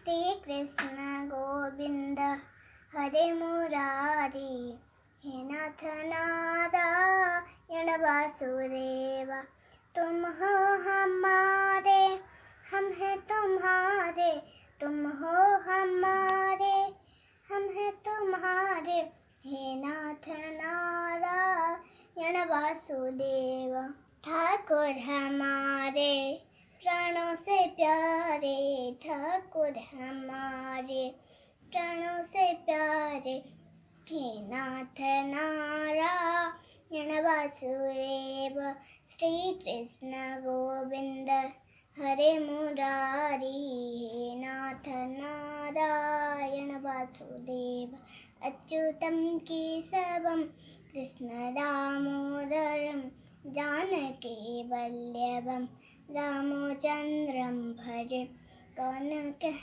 श्री कृष्ण गोविंद हरे मुरारी, हे नाथ नारायण वासुदेव। तुम हो हमारे, हम हैं तुम्हारे, तुम हो हमारे, हम हैं तुम्हारे, हे नाथ नारायण वासुदेव। ठाकुर हमारे प्राणों से प्यारे, ठाकुर हमारे प्राणों से प्यारे, हे नाथ नारायण वासुदेव। श्री कृष्ण गोविंद हरे मुरारी, हे नाथ नारायण वासुदेव। अच्युतं केशवं कृष्ण दामोदरं, जानकी वल्लभं रामचन्द्रं भजे। कौन कह